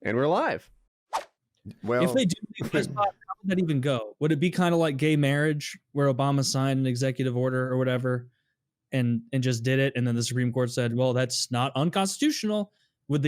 And we're live. Well, if they do legalize pot, how would that even go? Would it be kind of like gay marriage, where Obama signed an executive order or whatever, and just did it, and then the Supreme Court said, "Well, that's not unconstitutional"? Would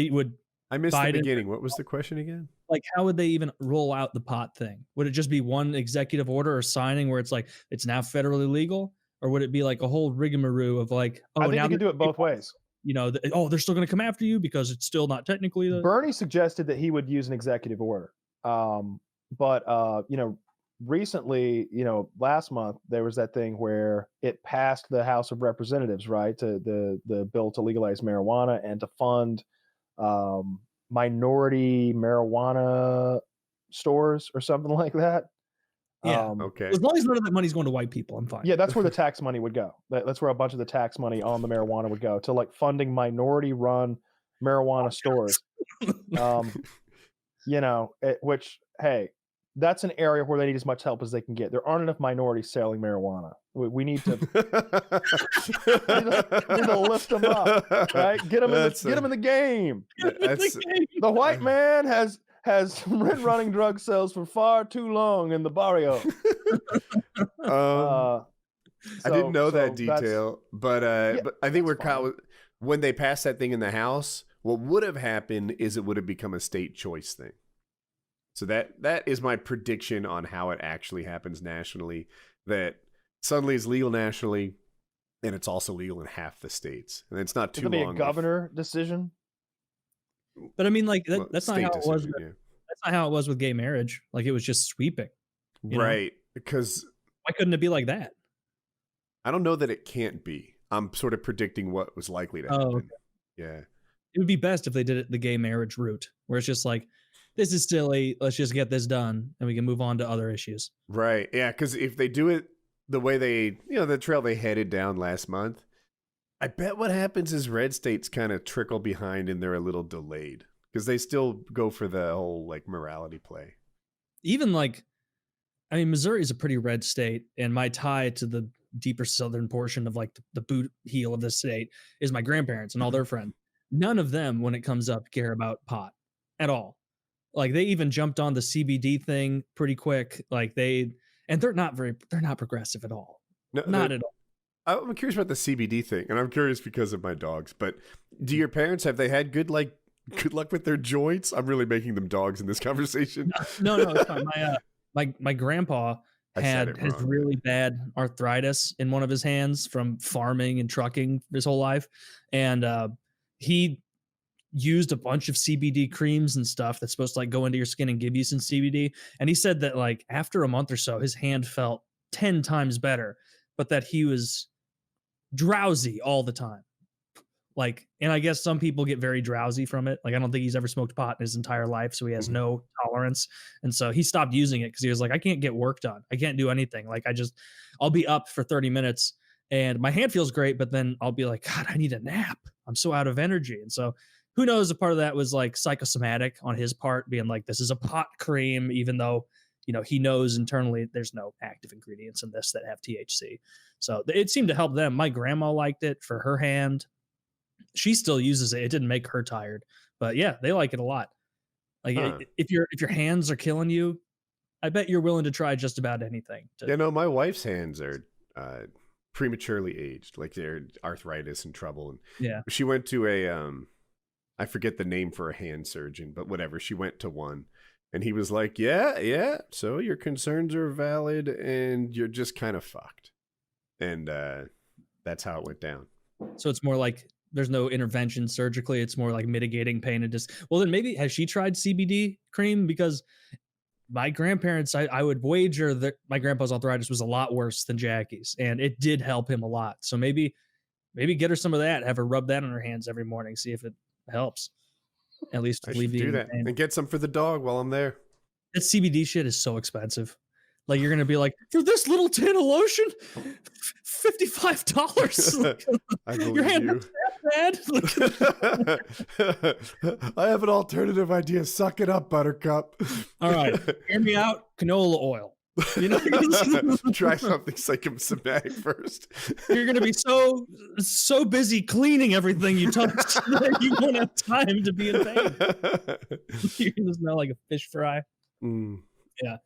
I missed Biden, the beginning. What was the question again? Like, how would they even roll out the pot thing? Would it just be one executive order or signing where it's like it's now federally legal, or would it be like a whole rigmarole of like, I think now you could do it both ways. You know, they're still going to come after you because it's still not technically. Bernie suggested that he would use an executive order, but recently, last month there was that thing where it passed the House of Representatives, right, to the bill to legalize marijuana and to fund minority marijuana stores or something like that. Yeah. Okay. As long as none of that money's going to white people, I'm fine. Yeah, that's where the tax money would go. That's where a bunch of the tax money on the marijuana would go, to like funding minority-run marijuana stores. Which, hey, that's an area where they need as much help as they can get. There aren't enough minorities selling marijuana. We need to, need to lift them up, right? Get them in the game. The white man has been running drug sales for far too long in the barrio. I didn't know that detail, but I think when they passed that thing in the House, what would have happened is it would have become a state choice thing. So that is my prediction on how it actually happens nationally, that suddenly it's legal nationally and it's also legal in half the states. And it's not too long. It'll be a governor decision. But I mean, like that's not how it was. Yeah. That's not how it was with gay marriage. Like, it was just sweeping. Right. Because why couldn't it be like that? I don't know that it can't be. I'm sort of predicting what was likely to happen. Okay. Yeah. It would be best if they did it the gay marriage route, where it's just like, this is silly, let's just get this done and we can move on to other issues. Right. Yeah. Because if they do it the way the trail they headed down last month, I bet what happens is red states kind of trickle behind and they're a little delayed because they still go for the whole like morality play. Even Missouri is a pretty red state, and my tie to the deeper southern portion of like the boot heel of the state is my grandparents and all their friends. None of them, when it comes up, care about pot at all. Like, they even jumped on the CBD thing pretty quick. Like, they're not progressive at all. No, not at all. I'm curious about the CBD thing, and I'm curious because of my dogs. But do your parents, have they had good luck with their joints? I'm really making them dogs in this conversation. No, it's fine. My grandpa has really bad arthritis in one of his hands from farming and trucking his whole life, and he used a bunch of CBD creams and stuff that's supposed to like go into your skin and give you some CBD. And he said that like after a month or so, his hand felt 10 times better, but that he was drowsy all the time. Like, and I guess some people get very drowsy from it. Like, I don't think he's ever smoked pot in his entire life, so he has no tolerance. And so he stopped using it because he was like, I can't get work done. I can't do anything. Like, I'll be up for 30 minutes and my hand feels great, but then I'll be like, God, I need a nap. I'm so out of energy. And so who knows, a part of that was like psychosomatic on his part, being like, this is a pot cream, even though, he knows internally there's no active ingredients in this that have THC. So it seemed to help them. My grandma liked it for her hand. She still uses it. It didn't make her tired, but yeah, they like it a lot. Like, if your hands are killing you, I bet you're willing to try just about anything. My wife's hands are prematurely aged, like they're arthritis and trouble. And yeah, she went to I forget the name for a hand surgeon, but whatever. She went to one and he was like, yeah. So your concerns are valid and you're just kind of fucked. And that's how it went down. So it's more like there's no intervention surgically. It's more like mitigating pain and well, then maybe has she tried CBD cream? Because my grandparents, I would wager that my grandpa's arthritis was a lot worse than Jackie's, and it did help him a lot. So maybe get her some of that, have her rub that on her hands every morning, see if it helps. At least do that and get some for the dog while I'm there. That CBD shit is so expensive. Like, you're gonna be like, for this little tin of lotion, $55. I believe your hand you. That bad. I have an alternative idea. Suck it up, Buttercup. All right, hear me out. Canola oil. You know, try something psychosomatic first. You're gonna be so busy cleaning everything you touch that you won't have time to be in pain. You're gonna smell like a fish fry. Yeah.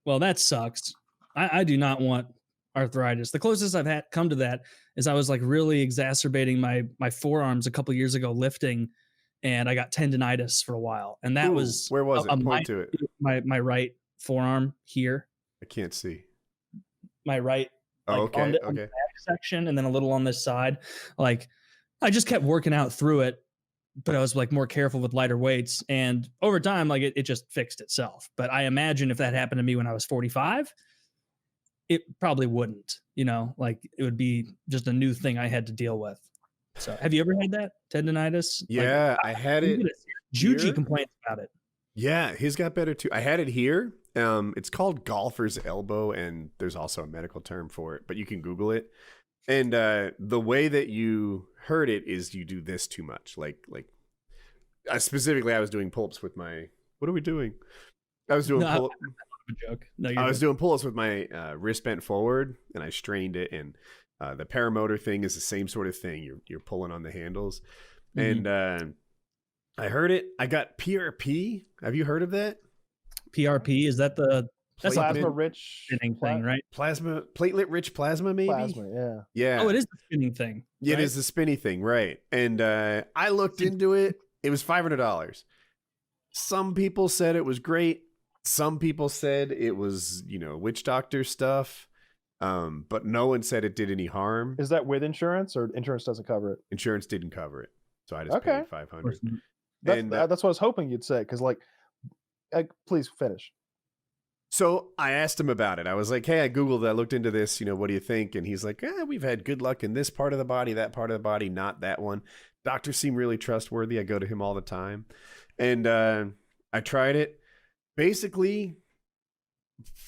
Well, that sucks. I do not want arthritis. The closest I've had come to that is I was like really exacerbating my forearms a couple years ago lifting, and I got tendonitis for a while. And that was where was it? Point to it. My right forearm here. I can't see. My right. Like, okay. On the back section, and then a little on this side. Like, I just kept working out through it, but I was like more careful with lighter weights, and over time, like it just fixed itself. But I imagine if that happened to me when I was 45, it probably wouldn't. You know, like it would be just a new thing I had to deal with. So, have you ever had that tendonitis? Yeah, I had it. Juji complains about it. Yeah, his got better too. I had it here. It's called golfer's elbow, and there's also a medical term for it, but you can Google it. And the way that you hurt it is you do this too much. Like specifically, I was doing pull-ups with my. What are we doing? I was doing pull-ups. A joke. No, I was doing pull-ups with my wrist bent forward, and I strained it. And the paramotor thing is the same sort of thing. You're pulling on the handles, and I heard it. I got PRP. Have you heard of that? PRP, is that that's plasma rich spinning thing, right? Platelet rich plasma, maybe. Plasma, yeah. Oh, it is the spinning thing. Yeah, right? It is the spinny thing, right? And I looked into it. It was $500. Some people said it was great. Some people said it was, witch doctor stuff. But no one said it did any harm. Is that with insurance, or insurance doesn't cover it? Insurance didn't cover it, so I just paid $500. That's what I was hoping you'd say, because please finish. So I asked him about it. I was like, hey, I Googled, I looked into this, what do you think? And he's like, we've had good luck in this part of the body, that part of the body, not that one. Doctors seem really trustworthy. I go to him all the time. And I tried it. Basically,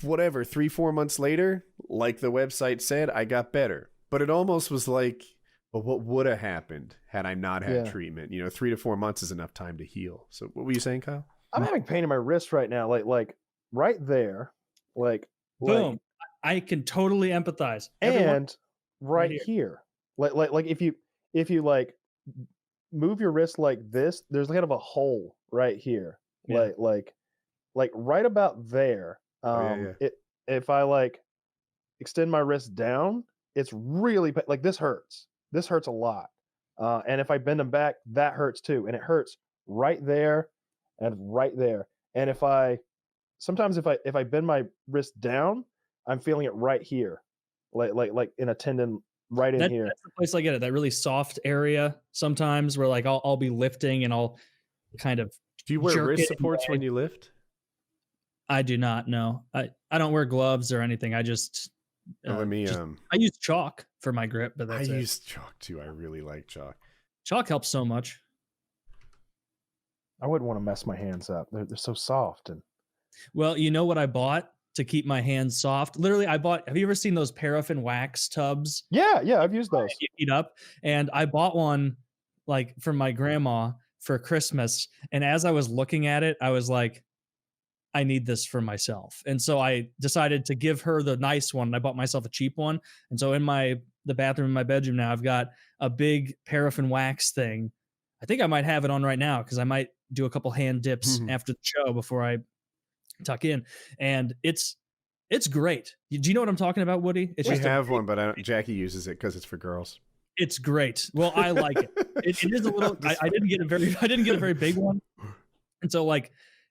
3-4 months later, like the website said, I got better. But it almost was like, well, what would have happened had I not had treatment? 3 to 4 months is enough time to heal. So what were you saying, Kyle? I'm having pain in my wrist right now, like right there, boom. I can totally empathize. And right here, like if you like move your wrist like this, there's kind of a hole right here, like right about there. If I extend my wrist down, it's really like this hurts. This hurts a lot. And if I bend them back, that hurts too, and it hurts right there and right there. And if I bend my wrist down, I'm feeling it right here, like in a tendon right in here. That's the place I get it. That really soft area sometimes where I'll be lifting and I'll kind of. Do you wear wrist supports when you lift? I do not. No, I don't wear gloves or anything. I just. I use chalk for my grip, but that's I use chalk too. I really like chalk. Chalk helps so much. I wouldn't want to mess my hands up. They're so soft. And well, you know what I bought to keep my hands soft? Literally, have you ever seen those paraffin wax tubs? Yeah, I've used those. You heat up, and I bought one from my grandma for Christmas. And as I was looking at it, I was like, I need this for myself. And so I decided to give her the nice one. I bought myself a cheap one. And so in the bathroom in my bedroom now, I've got a big paraffin wax thing. I think I might have it on right now because I might do a couple hand dips after the show before I tuck in. And it's great. Do you know what I'm talking about, Woody? We have one, but Jackie uses it because it's for girls. It's great. Well, I like it. It is a little. I didn't get a very big one, and so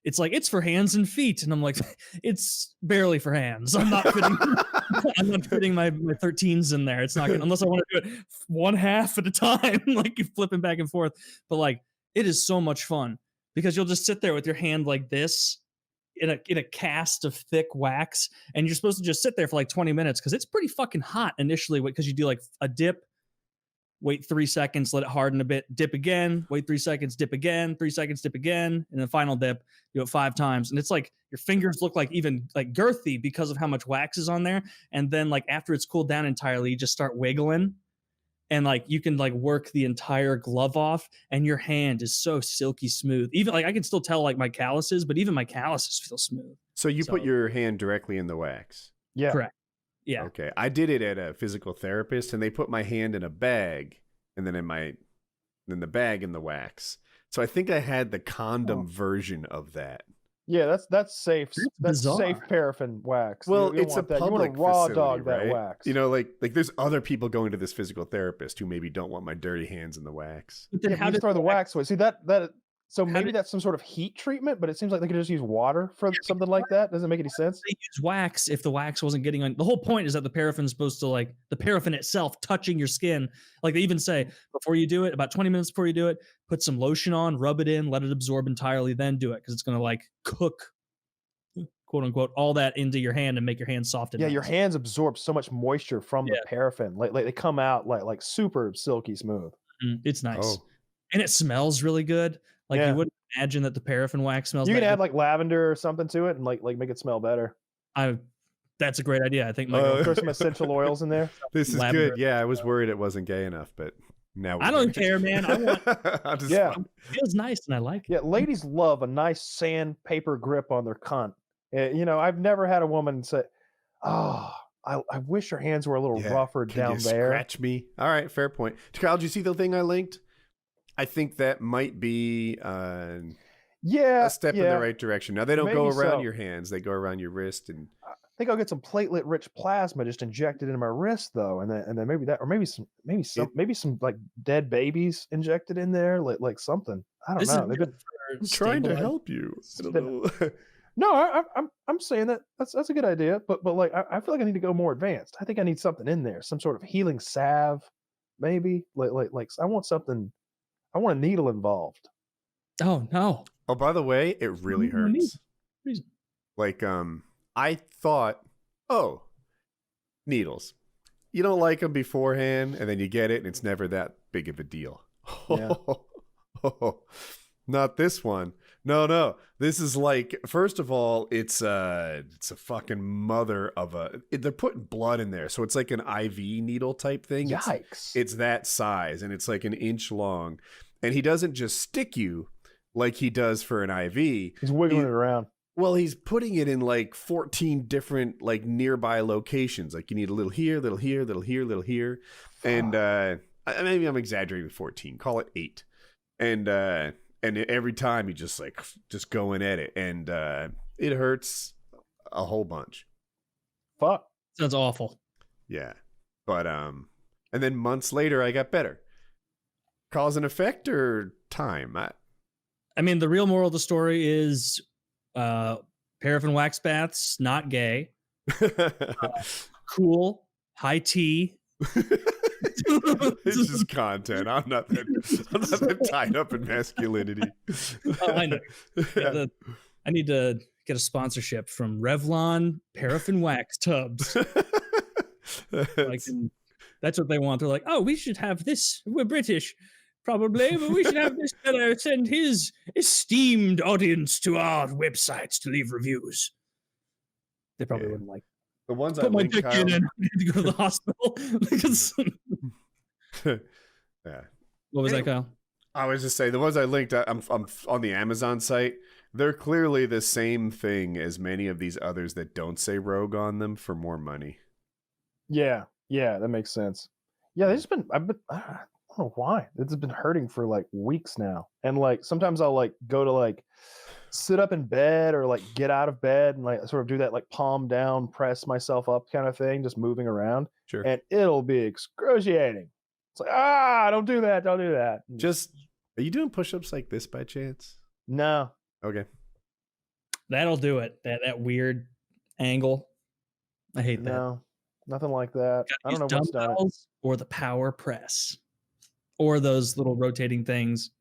it's for hands and feet, and I'm like, it's barely for hands. I'm not fitting my 13s in there. It's not gonna, unless I want to do it one half at a time, like you're flipping back and forth. But it is so much fun because you'll just sit there with your hand like this in a cast of thick wax, and you're supposed to just sit there for 20 minutes because it's pretty fucking hot initially because you do a dip. Wait 3 seconds, let it harden a bit, dip again, wait 3 seconds, dip again, 3 seconds, dip again, and then final dip, do it 5 times. And it's your fingers look even girthy because of how much wax is on there. And then after it's cooled down entirely, you just start wiggling. and like you can like work the entire glove off, and your hand is so silky smooth. Even like I can still tell like my calluses, but even my calluses feel smooth. So you put your hand directly in the wax? Yeah. Correct. Yeah. Okay. I did it at a physical therapist, and they put my hand in a bag, and then in the bag in the wax. So I think I had the condom version of that. Yeah, that's safe. That's safe paraffin wax. Well, it's a public you want to raw dog right? that wax. You know, like there's other people going to this physical therapist who maybe don't want my dirty hands in the wax. But then how do you throw the wax away? See that so maybe that's some sort of heat treatment, but it seems like they could just use water for something like that. Doesn't make any sense. They use wax if the wax wasn't getting on. The whole point is that the paraffin is supposed to like the paraffin itself touching your skin. Like they even say before you do it, about 20 minutes before you do it, put some lotion on, rub it in, let it absorb entirely, then do it because it's going to like cook, quote unquote, all that into your hand and make your hands soft. Yeah, your hands absorb so much moisture from the paraffin. Like they come out like super silky smooth. It's nice. And it smells really good. Like you wouldn't imagine that the paraffin wax smells. You can add like lavender or something to it and like make it smell better. That's a great idea. I think throw some essential oils in there. This is lavender. Good. Yeah, I was worried it wasn't gay enough, but now I don't care, man. I want. It feels nice and I like it. Yeah, ladies love a nice sandpaper grip on their cunt. You know, I've never had a woman say, "Oh, I wish her hands were a little rougher down there." Scratch me. All right, fair point. Kyle, did you see the thing I linked? I think that might be a step in the right direction. Now they don't go around your hands; they go around your wrist. And I think I'll get some platelet-rich plasma just injected into my wrist, though, and then maybe that, or maybe some like dead babies injected in there, like something. I don't know. They've been trying to help you. I don't know. No, I'm saying that's a good idea, but like I feel like I need to go more advanced. I think I need something in there, some sort of healing salve, maybe. Like I want something. I want a needle involved. Oh no! Oh, by the way, it really hurts. Like I thought, needles. You don't like them beforehand, and then you get it, and it's never that big of a deal. Yeah. Not this one. No. This is like, first of all, it's a fucking mother of a. They're putting blood in there, so it's like an IV needle type thing. Yikes! It's that size, and it's like an inch long. And he doesn't just stick you like he does for an IV. He's wiggling it around. Well, he's putting it in like 14 different like nearby locations. Like you need a little here, little here, little here, little here. And maybe I'm exaggerating with 14. Call it 8. And every time you just going at it, and it hurts a whole bunch. Fuck. Sounds awful. Yeah. But and then months later I got better. Cause and effect or time? I mean, the real moral of the story is paraffin wax baths, not gay. Cool, high tea. It's just content. I'm not that tied up in masculinity. I know. I need to get a sponsorship from Revlon paraffin wax tubs. That's what they want. They're like, oh, we should have this. We're British, probably, but we should have this fellow send his esteemed audience to our websites to leave reviews. They probably wouldn't like. The ones put my dick in and I had to go to the hospital. Yeah. What was that, Kyle? I was just saying the ones I linked. I'm on the Amazon site. They're clearly the same thing as many of these others that don't say Rogue on them for more money. Yeah, that makes sense. Yeah, I don't know why. It's been hurting for like weeks now. And like sometimes I'll like go to like sit up in bed or like get out of bed and like sort of do that like palm down, press myself up kind of thing, just moving around. Sure. And it'll be excruciating. It's like, don't do that. Just, are you doing push-ups like this by chance? No. Okay. That'll do it. That weird angle. I hate that. No, nothing like that. I don't know what's done it. Or the power press. Or those little rotating things.